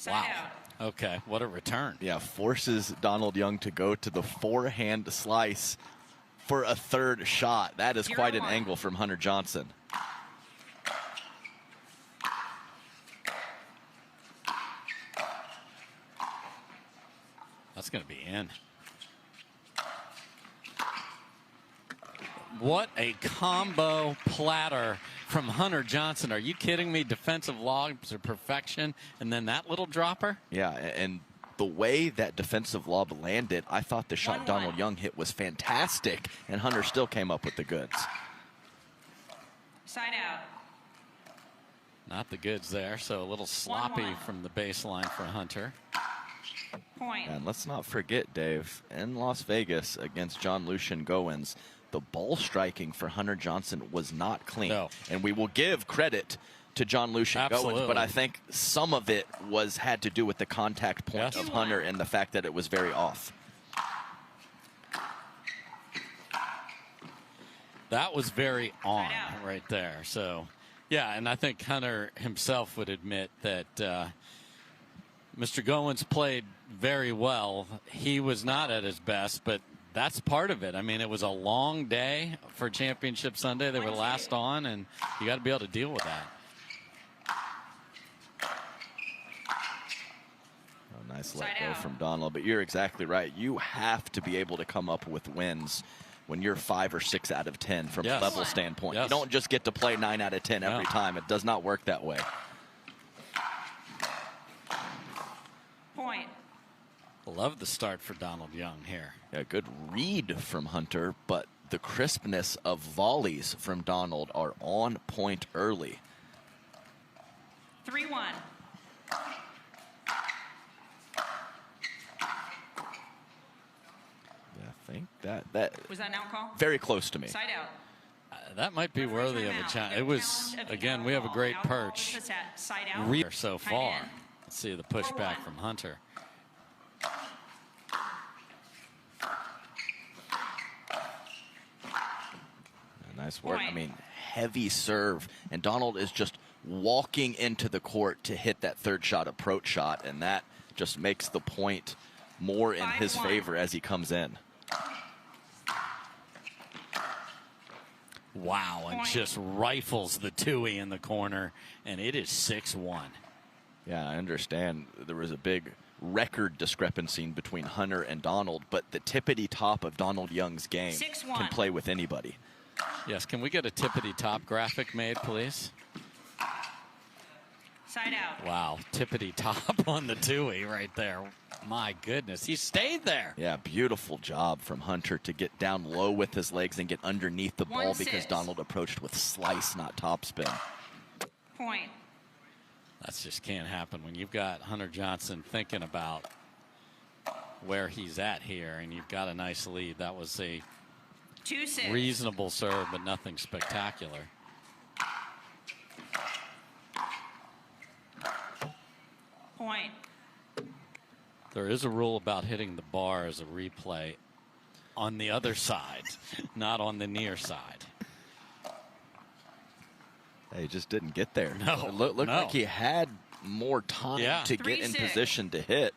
Wow. Okay, what a return. Yeah, forces Donald Young to go to the forehand slice for a third shot. That is quite an angle from Hunter Johnson. That's going to be in. What a combo platter from Hunter Johnson. Are you kidding me? Defensive lob to perfection, and then that little dropper? Yeah, and the way that defensive lob landed, I thought the shot Donald Young hit was fantastic, and Hunter still came up with the goods. Side out. Not the goods there, so a little sloppy from the baseline for Hunter. Point. And let's not forget, Dave, in Las Vegas against John Lucian Goins, the ball striking for Hunter Johnson was not clean. No. And we will give credit to John Lucian Goins, but I think some of it had to do with the contact point of Hunter and the fact that it was very off. That was very on right there. So, yeah, and I think Hunter himself would admit that Mr. Goins played very well. He was not at his best, but that's part of it. I mean, it was a long day for Championship Sunday. They were last on, and you got to be able to deal with that. Oh, nice let go from Donald, but you're exactly right. You have to be able to come up with wins when you're 5 or 6 out of 10 from a level standpoint. You don't just get to play 9 out of 10 every time. It does not work that way. Point. Love the start for Donald Young here. Yeah, good read from Hunter, but the crispness of volleys from Donald are on point early. 3-1. I think that was that an out call? Very close to me. Side out. That might be worthy of a challenge. It was, again, we have a great perch so far. Let's see the pushback from Hunter. Nice work. I mean, heavy serve, and Donald is just walking into the court to hit that third shot, approach shot, and that just makes the point more in his favor as he comes in. Wow, and just rifles the Tui in the corner, and it is 6-1. Yeah, I understand there was a big record discrepancy between Hunter and Donald, but the tippity top of Donald Young's game can play with anybody. Yes, can we get a tippity top graphic made, please? Side out. Wow, tippity top on the Tui right there. My goodness, he stayed there. Yeah, beautiful job from Hunter to get down low with his legs and get underneath the ball because Donald approached with slice, not topspin. Point. That just can't happen when you've got Hunter Johnson thinking about where he's at here, and you've got a nice lead. That was a 2-6. Reasonable serve, but nothing spectacular. Point. There is a rule about hitting the bar as a replay on the other side, not on the near side. He just didn't get there. No, it looked like he had more time to get in position to hit.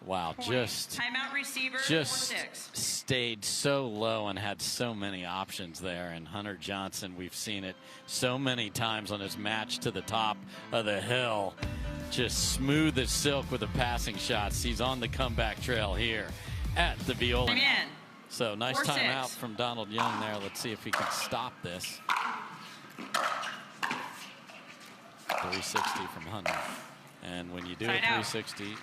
Wow, just timeout receiver. Just stayed so low and had so many options there. And Hunter Johnson, we've seen it so many times on his match to the top of the hill. Just smooth as silk with the passing shots. He's on the comeback trail here at the Veolia. So nice timeout from Donald Young there. Let's see if he can stop this. 360 from Hunter. And when you do a 360, you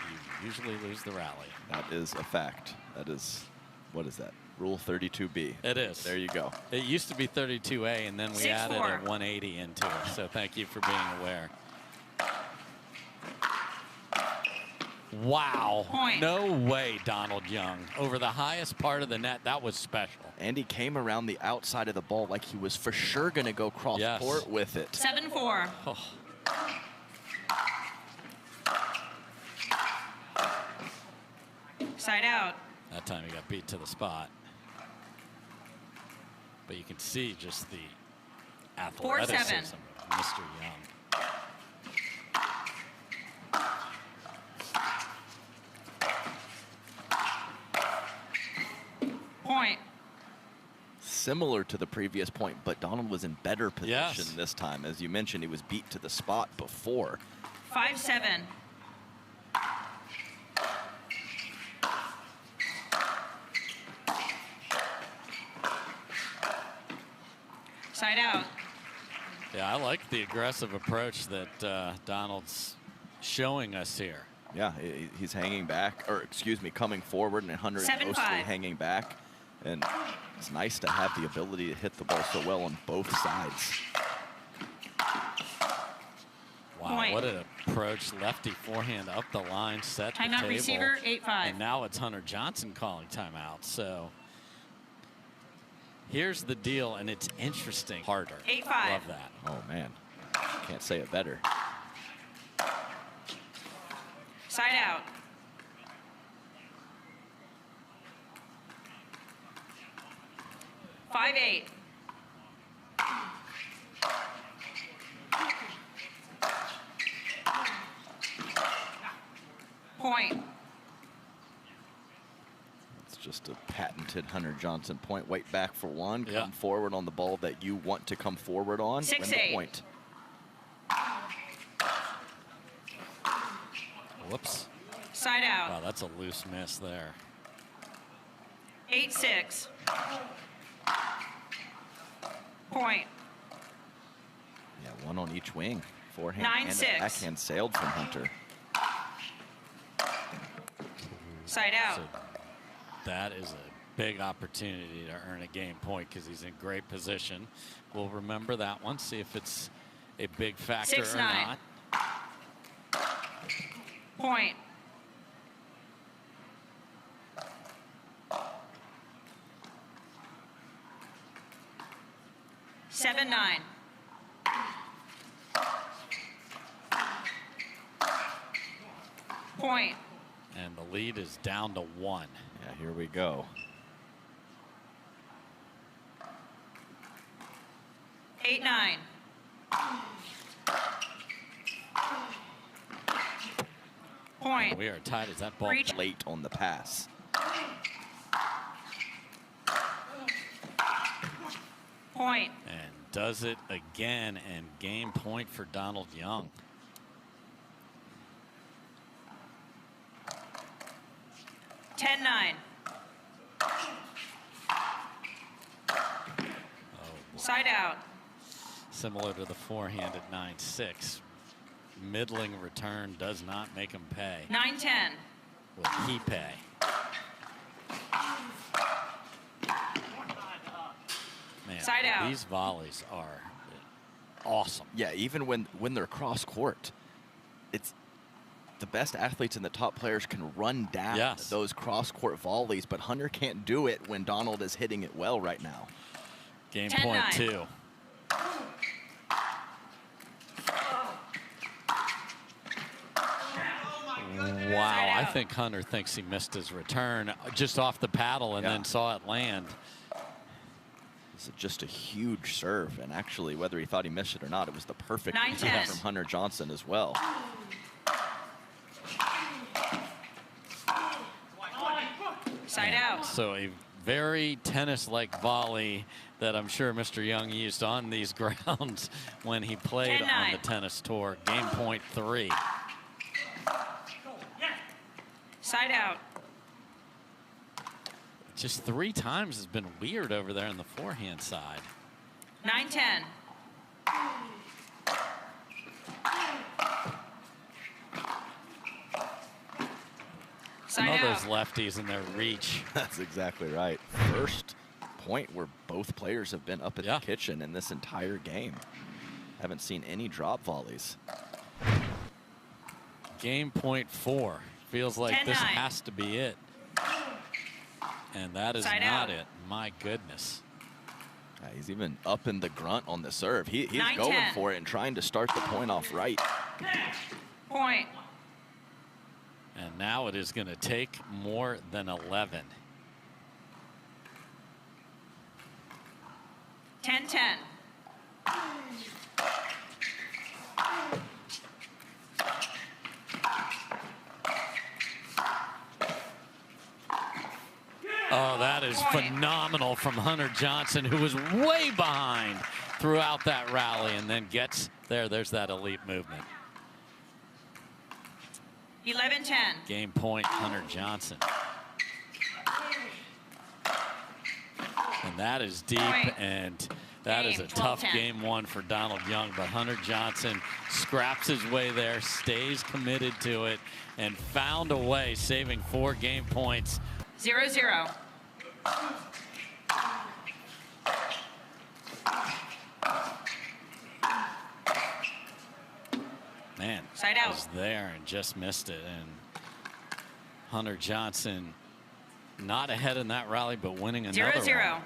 usually lose the rally. That is a fact. That is, what is that? Rule 32B. It is. There you go. It used to be 32A, and then we added a 180 into it. So thank you for being aware. Wow. No way, Donald Young. Over the highest part of the net, that was special. And he came around the outside of the ball like he was for sure going to go cross court with it. 7-4. Oh. Side out. That time he got beat to the spot. But you can see just the athleticism of Mr. Young. Similar to the previous point, but Donald was in better position Yes. this time. As you mentioned, he was beat to the spot before. 5-7. Side out. Yeah, I like the aggressive approach that Donald's showing us here. Yeah, he's hanging back, or excuse me, coming forward, and Hunter is 7-5. mostly hanging back. And it's nice to have the ability to hit the ball so well on both sides. Wow, Point. what an approach. Lefty forehand up the line, set the Timeout table. receiver, 8-5. And now it's Hunter Johnson calling timeout. So here's the deal, and it's interesting. Harder. 8-5. Love that. Oh, man. Can't say it better. Side out. Five, 8. Point. It's just a patented Hunter Johnson point. Wait back for one. Yeah. Come forward on the ball that you want to come forward on. 6-8. Win the point. Whoops. Side out. Wow, that's a loose miss there. 8-6. Point. Yeah, one on each wing. Forehand and 9-6. backhand sailed from Hunter. Side out. So that is a big opportunity to earn a game point because he's in great position. We'll remember that one, see if it's a big factor 6-9. or not. Point. Seven, 9. Point. And the lead is down to 1. Yeah, here we go. 8-9. Point. We are tied as that ball. Reach. Late on the pass. Point. And does it again, and game point for Donald Young. 10-9. Side out. Similar to the forehand at 9-6. Middling return does not make him pay. 9-10. Will he pay? Man, Side out. these volleys are awesome. Yeah, even when they're cross court, it's the best athletes and the top players can run down Yes. those cross court volleys, but Hunter can't do it when Donald is hitting it well right now. Game 10-9. point 2. Wow, I think Hunter thinks he missed his return just off the paddle and Yeah. then saw it land. This is just a huge serve, and actually, whether he thought he missed it or not, it was the perfect 9-10. hit from Hunter Johnson as well. Side out. So a very tennis-like volley that I'm sure Mr. Young used on these grounds when he played 10-9. on the tennis tour. Game point 3. Side out. Just 3 times has been weird over there on the forehand side. 9-10. Side Oh, All out. those lefties in their reach. That's exactly right. First point where both players have been up at Yeah. the kitchen in this entire game. Haven't seen any drop volleys. Game point 4. Feels like 10-9. this has to be it. And that is Side not out. it. My goodness. He's even up in the grunt on the serve. He's 9-10. going for it and trying to start the point off right. Point. And now it is going to take more than 11. 10-10. Oh, that is phenomenal from Hunter Johnson, who was way behind throughout that rally and then gets there. There's that elite movement. 11-10. Game point, Hunter Johnson. And that is deep, and that is a tough game one for Donald Young. But Hunter Johnson scraps his way there, stays committed to it, and found a way, saving 4 game points. 0-0. Man, side out. Was there and just missed it. And Hunter Johnson not ahead in that rally, but winning another 0-0. one.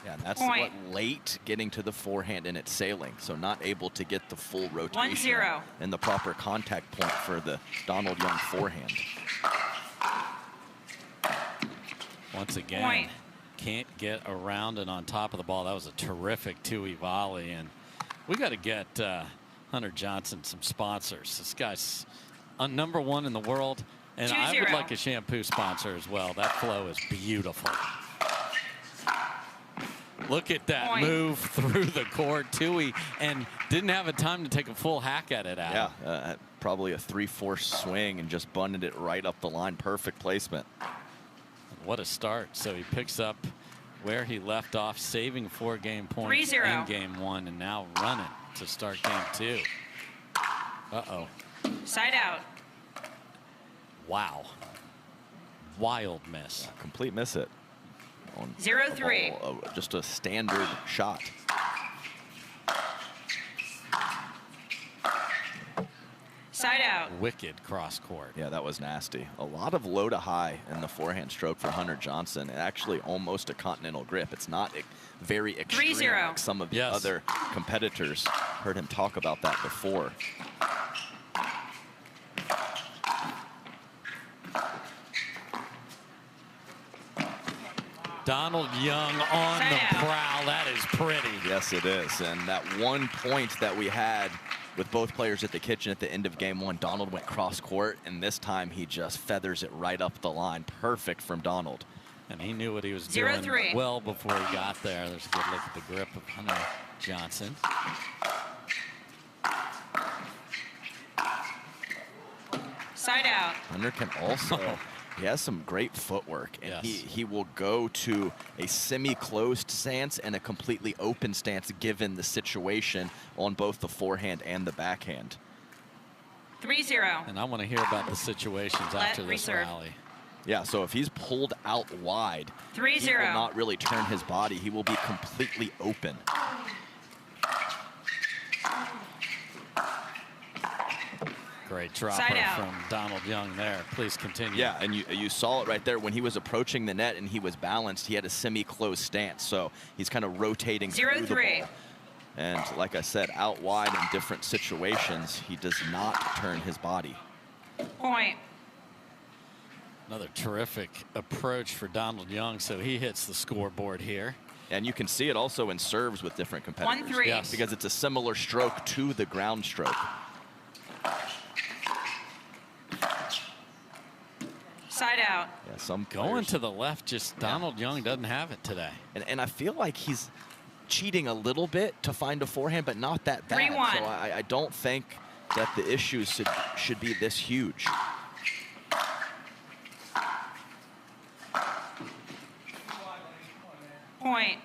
Yeah, and that's what late getting to the forehand and it's sailing, so not able to get the full rotation 1-0. and the proper contact point for the Donald Young forehand. Once again, can't get around and on top of the ball. That was a terrific two-way volley, and we got to get Hunter Johnson some sponsors. This guy's number 1 in the world, and 2-0. I would like a shampoo sponsor as well. That flow is beautiful. Look at that move through the court, Tui, and didn't have a time to take a full hack at it, Adam. Yeah, probably a 3/4 swing and just bunted it right up the line. Perfect placement. What a start. So he picks up where he left off, saving 4 game points 3-0. in game 1, and now running to start game 2. Uh-oh. Side out. Wow. Wild miss. Complete miss it. 0-3. Just a standard shot. Side out. Wicked cross court. Yeah, that was nasty. A lot of low to high in the forehand stroke for Hunter Johnson. And actually almost a continental grip. It's not very extreme 3-0. like some of the other competitors. Heard him talk about that before. Donald Young on the prowl. That is pretty. Yes, it is. And that 1 point that we had with both players at the kitchen at the end of game 1, Donald went cross court, and this time he just feathers it right up the line. Perfect from Donald. And he knew what he was doing 0-3. well before he got there. There's a good look at the grip of Hunter Johnson. Side out. Hunter can also, he has some great footwork, and he will go to a semi-closed stance and a completely open stance given the situation on both the forehand and the backhand. 3-0. And I want to hear about the situations after this rally. Yeah, so if he's pulled out wide, 3-0. he will not really turn his body. He will be completely open. Great dropper from Donald Young there. Please continue. Yeah, and you saw it right there when he was approaching the net and he was balanced. He had a semi-closed stance, so he's kind of rotating through the ball. And like I said, out wide in different situations, he does not turn his body. Point. Another terrific approach for Donald Young, so he hits the scoreboard here. And you can see it also in serves with different competitors. 1-3. Yes. Because it's a similar stroke to the ground stroke. Side out. Yeah, some going to the left, just Donald Young doesn't have it today. And I feel like he's cheating a little bit to find a forehand, but not that bad. 3-1. So I don't think that the issues should be this huge. Point.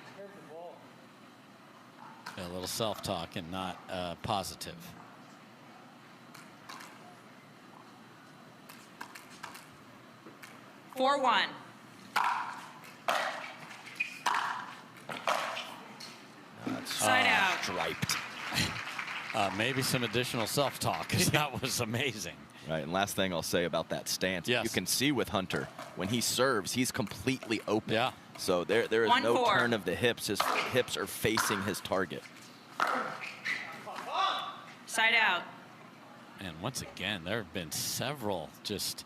A little self-talk and not positive. Four-1. Side out. Striped. Maybe some additional self-talk, because that was amazing. Right, and last thing I'll say about that stance, you can see with Hunter, when he serves, he's completely open. Yeah. So there is 1-4. no turn of the hips. His hips are facing his target. Side out. And once again, there have been several just,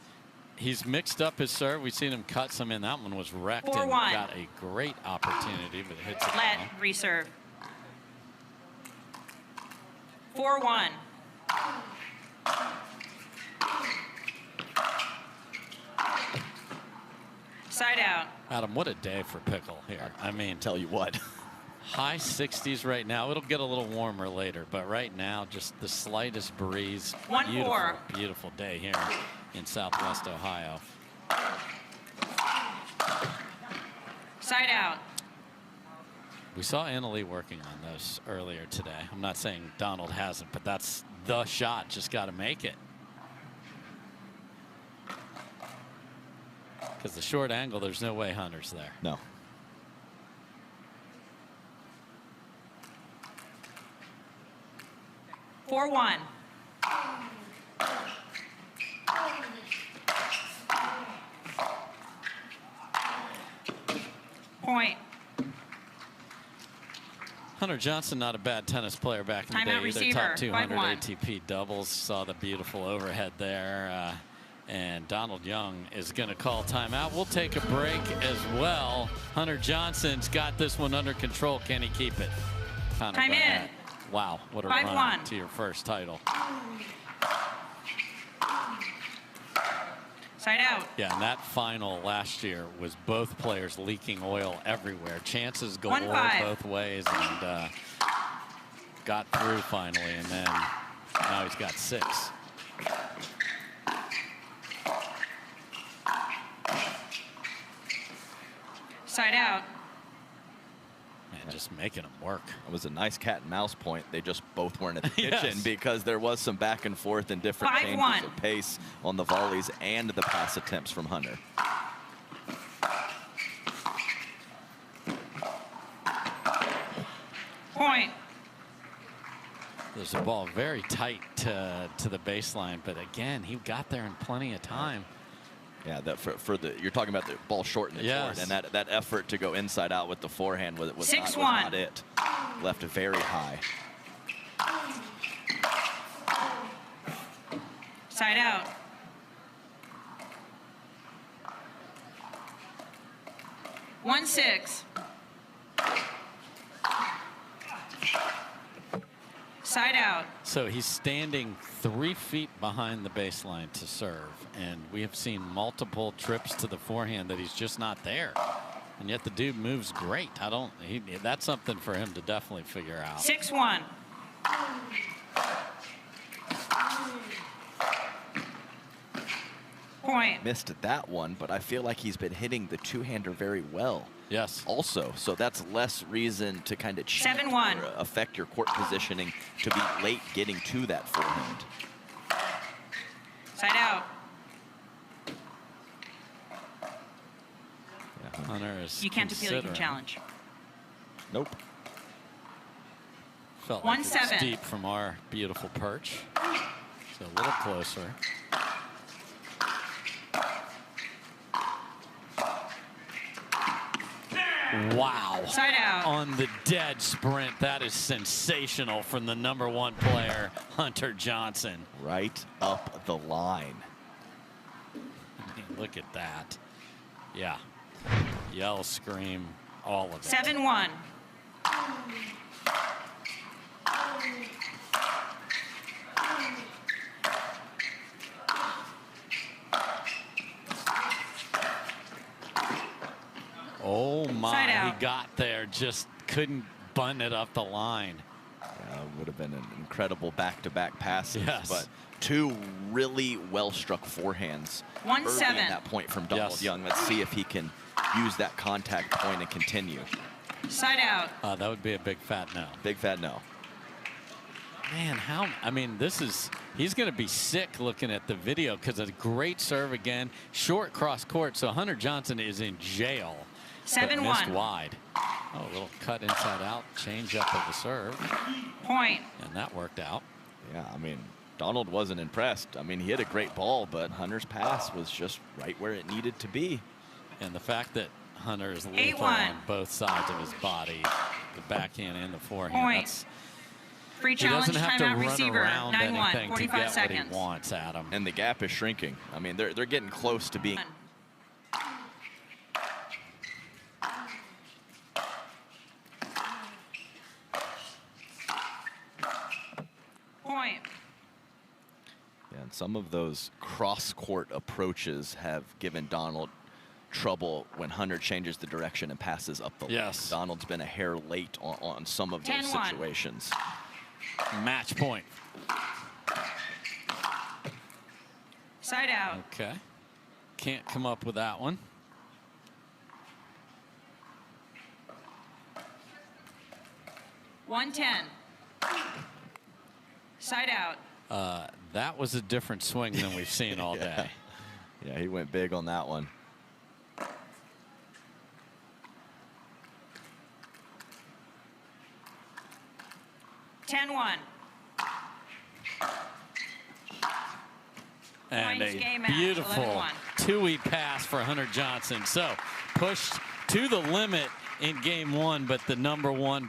he's mixed up his serve. We've seen him cut some in. That one was wrecked 4-1. and got a great opportunity, but hits it Let down. reserve. 4-1. Side out. Adam, what a day for Pickle here. I mean, Tell you what. high 60s right now. It'll get a little warmer later, but right now, just the slightest breeze. 1-4. Beautiful, beautiful day here in Southwest Ohio. Side out. We saw Annalee working on those earlier today. I'm not saying Donald hasn't, but that's the shot. Just got to make it. Because the short angle, there's no way Hunter's there. No. Four one. Point. Hunter Johnson, not a bad tennis player back in the Timeout day either. receiver, Top 200 5-1. ATP doubles. Saw the beautiful overhead there. And Donald Young is going to call timeout. We'll take a break as well. Hunter Johnson's got this one under control. Can he keep it? Connor Time Barnett. in. Wow, what a 5-1. run to your first title. Side out. Yeah, and that final last year was both players leaking oil everywhere. Chances galore 1-5. both ways, and got through finally, and then now he's got 6. Side out. And just making them work. It was a nice cat and mouse point. They just both weren't at the Yes. kitchen because there was some back and forth and different 5-1. changes of pace on the volleys and the pass attempts from Hunter. Point. There's a ball very tight to the baseline, but again, he got there in plenty of time. Yeah, that for the you're talking about the ball short in the Yes. court, and that effort to go inside out with the forehand was 6-1. not it. Left it very high. Side out. One six. Side out. So he's standing 3 feet behind the baseline to serve, and we have seen multiple trips to the forehand that he's just not there. And yet the dude moves great. That's something for him to definitely figure out. 6-1. Point. Missed that one, but I feel like he's been hitting the two-hander very well. Yes. Also, so that's less reason to kind of cheat 7-1. or affect your court positioning to be late getting to that forehand. Side out. Yeah. Hunter is You can't appeal, you can considering. challenge. Nope. Felt like it was 1-7. deep from our beautiful perch. So a little closer. Wow. Side out. On the dead sprint, that is sensational from the #1 player, Hunter Johnson. Right up the line. I mean, look at that. Yeah. Yell, scream, all of it. 7-1. Oh Side my, out. he got there, just couldn't button it up the line. Would have been an incredible back-to-back passes, Yes. but two really well-struck forehands 1-7. early at that point from Donald Yes. Young. Let's see if he can use that contact point and continue. Side out. That would be a big fat no. Big fat no. Man, he's going to be sick looking at the video because a great serve again, short cross court. So Hunter Johnson is in jail. but 7-1. missed wide. Oh, a little cut inside out, change up of the serve, Point. and that worked out. Yeah, I mean, Donald wasn't impressed. I mean, he hit a great ball, but Hunter's pass was just right where it needed to be. And the fact that Hunter is lethal 8-1. on both sides of his body, the backhand and the forehand. Point. Free He challenge, doesn't have to timeout run receiver. around 9-1. anything to 45 get seconds. what he wants, Adam. And the gap is shrinking. I mean, they're getting close to being. Point. Yeah, and some of those cross-court approaches have given Donald trouble when Hunter changes the direction and passes up the lane. Donald's been a hair late on some of those 10-1. situations. Match point. Side out. Okay. Can't come up with that one. $110. Side out. That was a different swing than we've seen all day. Yeah, he went big on that one. $10-1. And Points, a game match, beautiful 11-1. two-way pass for Hunter Johnson. So pushed to the limit in game one, but the #1